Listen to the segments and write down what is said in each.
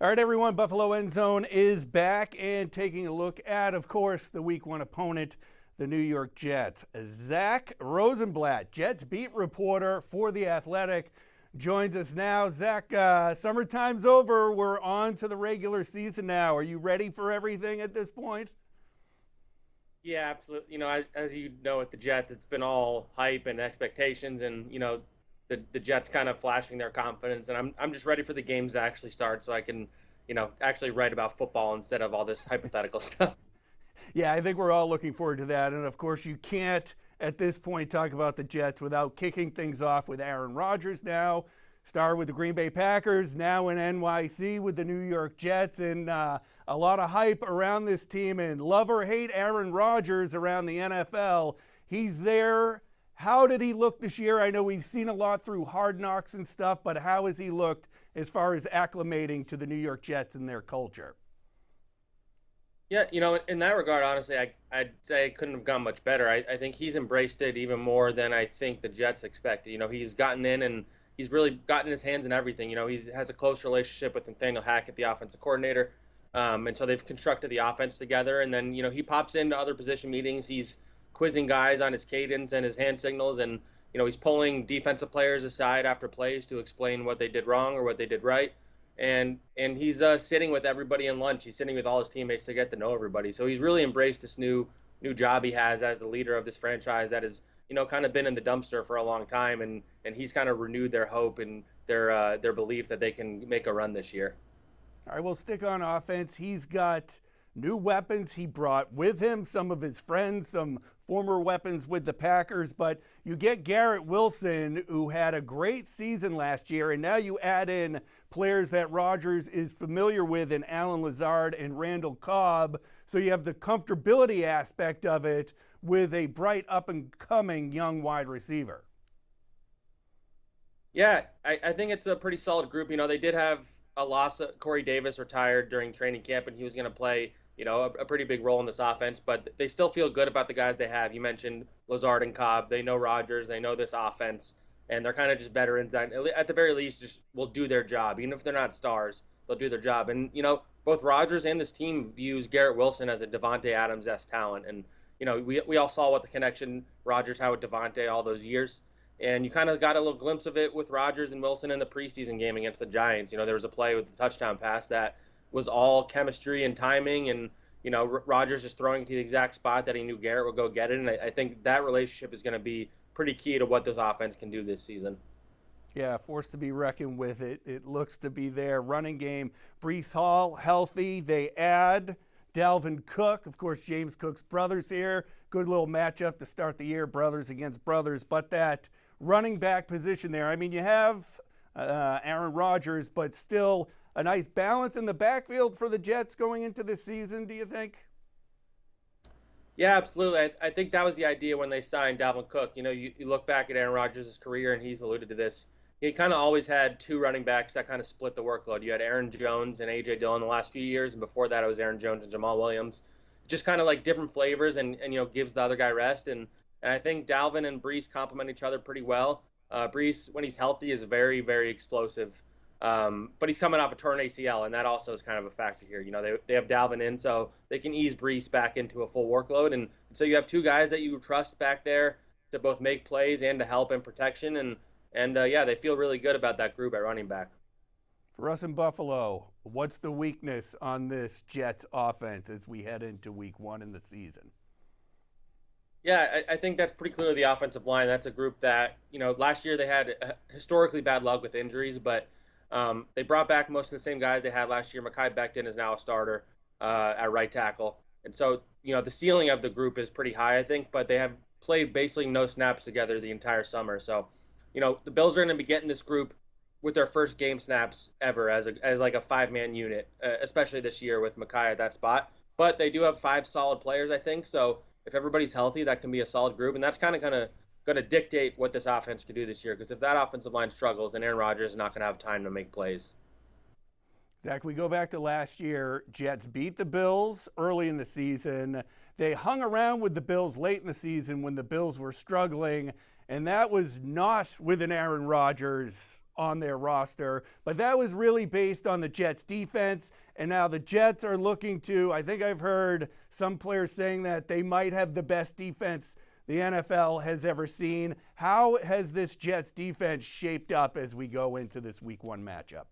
All right, everyone, Buffalo End Zone is back and taking a look at, of course, the Week 1 opponent, the New York Jets. Zack Rosenblatt, Jets beat reporter for The Athletic, joins us now. Zack, summertime's over. We're on to the regular season now. Are you ready for everything at this point? Yeah, absolutely. As you know, with the Jets, it's been all hype and expectations, and the Jets kind of flashing their confidence. And I'm just ready for the games to actually start, so I can, actually write about football instead of all this hypothetical stuff. Yeah, I think we're all looking forward to that. And of course, you can't at this point talk about the Jets without kicking things off with Aaron Rodgers now, star with the Green Bay Packers, now in NYC with the New York Jets, and a lot of hype around this team. And love or hate Aaron Rodgers around the NFL, he's there. How did he look this year? I know we've seen a lot through Hard Knocks and stuff, but how has he looked as far as acclimating to the New York Jets and their culture? Yeah, in that regard, honestly, I'd say it couldn't have gone much better. I think he's embraced it even more than I think the Jets expected. He's gotten in and he's really gotten his hands in everything. He has a close relationship with Nathaniel Hackett, the offensive coordinator. And so they've constructed the offense together. And then, he pops into other position meetings. He's quizzing guys on his cadence and his hand signals. And, he's pulling defensive players aside after plays to explain what they did wrong or what they did right. And he's sitting with everybody in lunch. He's sitting with all his teammates to get to know everybody. So he's really embraced this new job he has as the leader of this franchise that has kind of been in the dumpster for a long time. And he's kind of renewed their hope and their belief that they can make a run this year. All right, we'll stick on offense. He's got new weapons he brought with him, some of his friends, some former weapons with the Packers, but you get Garrett Wilson, who had a great season last year, and now you add in players that Rodgers is familiar with in Allen Lazard and Randall Cobb, so you have the comfortability aspect of it with a bright up-and-coming young wide receiver. Yeah, I think it's a pretty solid group. They did have a loss. Corey Davis retired during training camp, and he was going to play a pretty big role in this offense, but they still feel good about the guys they have. You mentioned Lazard and Cobb. They know Rodgers. They know this offense, and they're kind of just veterans that, at the very least, just will do their job. Even if they're not stars, they'll do their job. And, both Rodgers and this team views Garrett Wilson as a Devontae Adams-esque talent. And, we all saw what the connection Rodgers had with Devontae all those years. And you kind of got a little glimpse of it with Rodgers and Wilson in the preseason game against the Giants. There was a play with the touchdown pass that was all chemistry and timing, and Rodgers just throwing to the exact spot that he knew Garrett would go get it. And I think that relationship is going to be pretty key to what this offense can do this season. Yeah, forced to be reckoned with. It looks to be their running game. Breece Hall healthy. They add Dalvin Cook, of course, James Cook's brothers here. Good little matchup to start the year, brothers against brothers. But that running back position there, I mean, you have Aaron Rodgers, but still a nice balance in the backfield for the Jets going into this season, do you think? Yeah, absolutely. I think that was the idea when they signed Dalvin Cook. You look back at Aaron Rodgers' career, and he's alluded to this. He kind of always had two running backs that kind of split the workload. You had Aaron Jones and A.J. Dillon the last few years, and before that it was Aaron Jones and Jamal Williams. Just kind of like different flavors and gives the other guy rest. And I think Dalvin and Breece complement each other pretty well. Breece, when he's healthy, is very, very explosive. But he's coming off a torn ACL, and that also is kind of a factor here. They have Dalvin in, so they can ease Breece back into a full workload. And so you have two guys that you trust back there to both make plays and to help in protection. And yeah, they feel really good about that group at running back. For us in Buffalo, what's the weakness on this Jets offense as we head into week 1 in the season? Yeah, I think that's pretty clearly the offensive line. That's a group that, last year they had historically bad luck with injuries, but they brought back most of the same guys they had last year. Mekhi Becton is now a starter at right tackle. And so, the ceiling of the group is pretty high, I think, but they have played basically no snaps together the entire summer. So, the Bills are going to be getting this group with their first game snaps ever as like a 5-man unit, especially this year with Mekhi at that spot. But they do have 5 solid players, I think. So if everybody's healthy, that can be a solid group. And that's kind of going to dictate what this offense can do this year. Because if that offensive line struggles, then Aaron Rodgers is not going to have time to make plays. Zach, we go back to last year. Jets beat the Bills early in the season. They hung around with the Bills late in the season when the Bills were struggling. and that was not with an Aaron Rodgers on their roster, but that was really based on the Jets defense. And now the Jets are looking to, I think I've heard some players saying that they might have the best defense the NFL has ever seen. How has this Jets defense shaped up as we go into this week 1 matchup?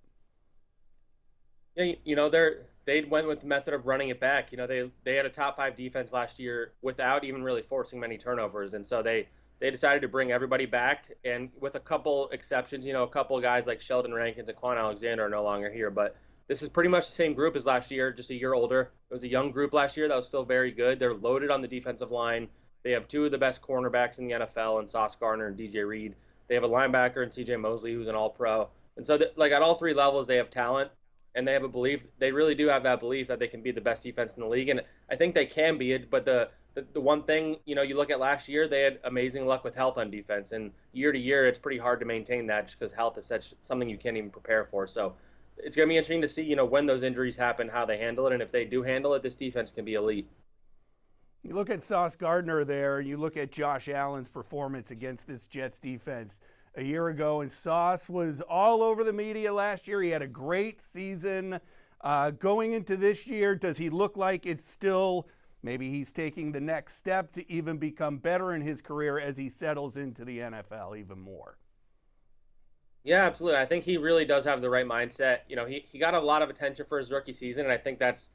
Yeah, they went with the method of running it back. They had a top 5 defense last year without even really forcing many turnovers, and so they decided to bring everybody back, and with a couple exceptions, a couple of guys like Sheldon Rankins and Quan Alexander are no longer here, but this is pretty much the same group as last year, just a year older. It was a young group last year that was still very good. They're loaded on the defensive line. They have 2 of the best cornerbacks in the NFL in Sauce Gardner and DJ Reed. They have a linebacker in CJ Mosley who's an all-pro. And so, at all 3 levels, they have talent, and they have a belief. They really do have that belief that they can be the best defense in the league, and I think they can be it. But the one thing, you look at last year, they had amazing luck with health on defense, and year to year, it's pretty hard to maintain that just because health is something you can't even prepare for. So it's going to be interesting to see, when those injuries happen, how they handle it, and if they do handle it, this defense can be elite. You look at Sauce Gardner there, you look at Josh Allen's performance against this Jets defense a year ago, and Sauce was all over the media last year. He had a great season. Going into this year, does he look like it's still, maybe he's taking the next step to even become better in his career as he settles into the NFL even more? Yeah, absolutely. I think he really does have the right mindset. He got a lot of attention for his rookie season, and I think that's,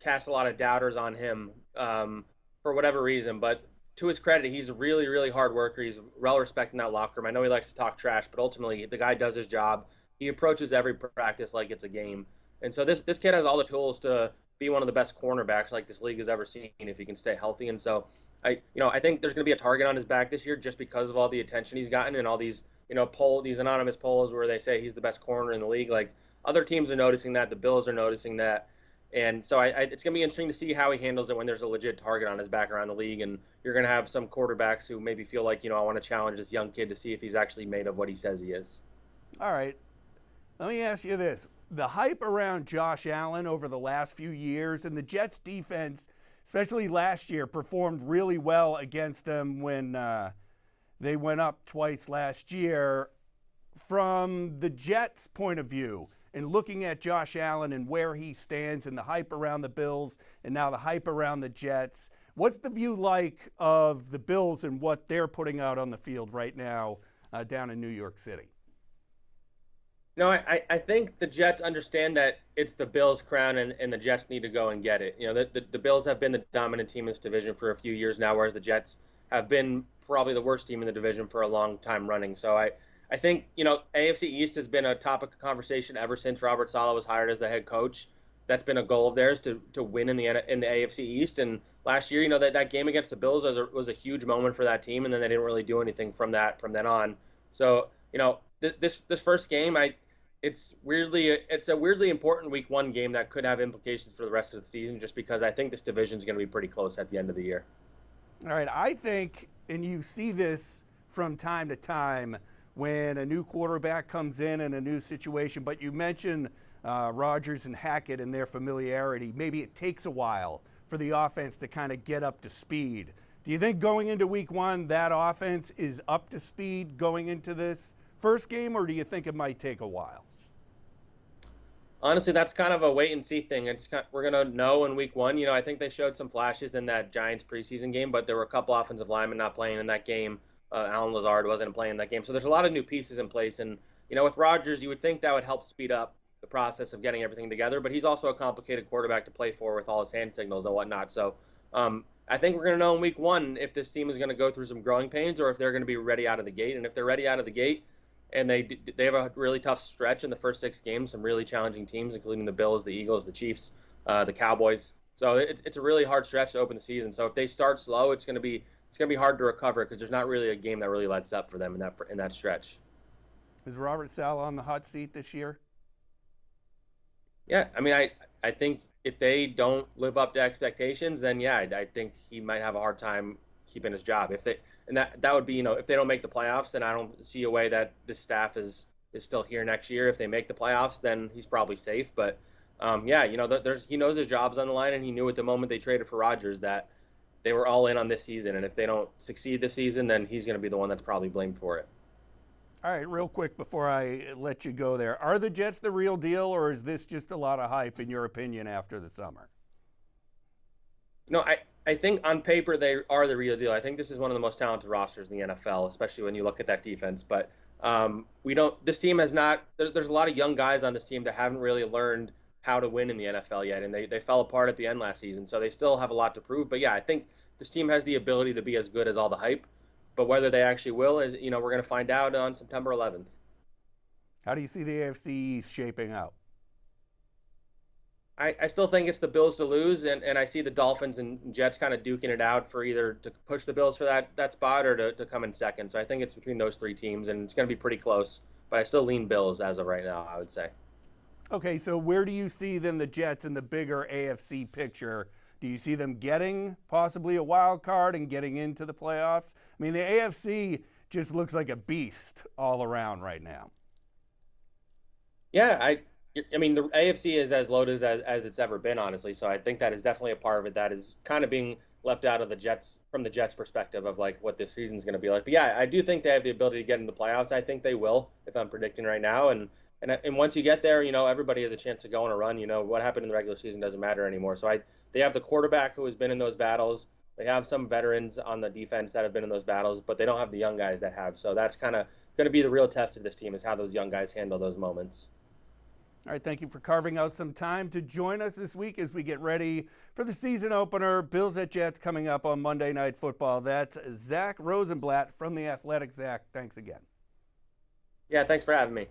cast a lot of doubters on him for whatever reason. But to his credit, he's a really, really hard worker. He's well respected in that locker room. I know he likes to talk trash, but ultimately the guy does his job. He approaches every practice like it's a game. And so this kid has all the tools to be one of the best cornerbacks like this league has ever seen if he can stay healthy. And so I think there's going to be a target on his back this year just because of all the attention he's gotten and all these, these anonymous polls where they say he's the best corner in the league. Like, other teams are noticing that. The Bills are noticing that. And so it's going to be interesting to see how he handles it when there's a legit target on his back around the league. And you're going to have some quarterbacks who maybe feel like, I want to challenge this young kid to see if he's actually made of what he says he is. All right. Let me ask you this. The hype around Josh Allen over the last few years, and the Jets defense, especially last year, performed really well against them when they went up twice last year. From the Jets' point of view, and looking at Josh Allen and where he stands and the hype around the Bills and now the hype around the Jets, what's the view like of the Bills and what they're putting out on the field right now down in New York City? I think the Jets understand that it's the Bills' crown and the Jets need to go and get it. The Bills have been the dominant team in this division for a few years now, whereas the Jets have been probably the worst team in the division for a long time running. So I think, AFC East has been a topic of conversation ever since Robert Saleh was hired as the head coach. That's been a goal of theirs to win in the AFC East. And last year, that game against the Bills was a huge moment for that team, and then they didn't really do anything from then on. So, this first game, it's a weirdly important week 1 game that could have implications for the rest of the season, just because I think this division is going to be pretty close at the end of the year. All right, I think, and you see this from time to time, when a new quarterback comes in a new situation, but you mentioned Rodgers and Hackett and their familiarity. Maybe it takes a while for the offense to kind of get up to speed. Do you think going into week 1 that offense is up to speed going into this first game, or do you think it might take a while? Honestly, that's kind of a wait and see thing. We're going to know in week 1. I think they showed some flashes in that Giants preseason game, but there were a couple offensive linemen not playing in that game. Alan Lazard wasn't playing that game. So there's a lot of new pieces in place. And, with Rodgers, you would think that would help speed up the process of getting everything together. But he's also a complicated quarterback to play for with all his hand signals and whatnot. So I think we're going to know in week 1 if this team is going to go through some growing pains or if they're going to be ready out of the gate. And if they're ready out of the gate and they have a really tough stretch in the first 6 games, some really challenging teams, including the Bills, the Eagles, the Chiefs, the Cowboys. So it's a really hard stretch to open the season. So if they start slow, it's going to be hard to recover because there's not really a game that really lets up for them in that stretch. Is Robert Saleh on the hot seat this year? Yeah, I think if they don't live up to expectations, then yeah, I think he might have a hard time keeping his job. That would be, if they don't make the playoffs, then I don't see a way that this staff is still here next year. If they make the playoffs, then he's probably safe. But he knows his job's on the line, and he knew at the moment they traded for Rodgers that they were all in on this season, and if they don't succeed this season, then he's going to be the one that's probably blamed for it. All right, real quick before I let you go there. Are the Jets the real deal, or is this just a lot of hype, in your opinion, after the summer? No, I think on paper they are the real deal. I think this is one of the most talented rosters in the NFL, especially when you look at that defense. But we don't. This team has not. There's a lot of young guys on this team that haven't really learned how to win in the NFL yet, and they fell apart at the end last season. So they still have a lot to prove. But yeah, I think this team has the ability to be as good as all the hype. But whether they actually will is, we're going to find out on September 11th. How do you see the AFC East shaping out? I still think it's the Bills to lose, and I see the Dolphins and Jets kind of duking it out for either to push the Bills for that spot or to come in second. So I think it's between those three teams, and it's going to be pretty close. But I still lean Bills as of right now, I would say. Okay, so where do you see then the Jets in the bigger AFC picture? Do you see them getting possibly a wild card and getting into the playoffs? I mean, the AFC just looks like a beast all around right now. Yeah, I mean, the AFC is as loaded as it's ever been, honestly. So I think that is definitely a part of it that is kind of being left out of the Jets from the Jets' perspective of like what this season's going to be like. But yeah, I do think they have the ability to get in the playoffs. I think they will, if I'm predicting right now. And once you get there, everybody has a chance to go on a run. What happened in the regular season doesn't matter anymore. So they have the quarterback who has been in those battles. They have some veterans on the defense that have been in those battles, but they don't have the young guys that have. So that's kind of going to be the real test of this team is how those young guys handle those moments. All right, thank you for carving out some time to join us this week as we get ready for the season opener. Bills at Jets coming up on Monday Night Football. That's Zack Rosenblatt from The Athletic. Zack, thanks again. Yeah, thanks for having me.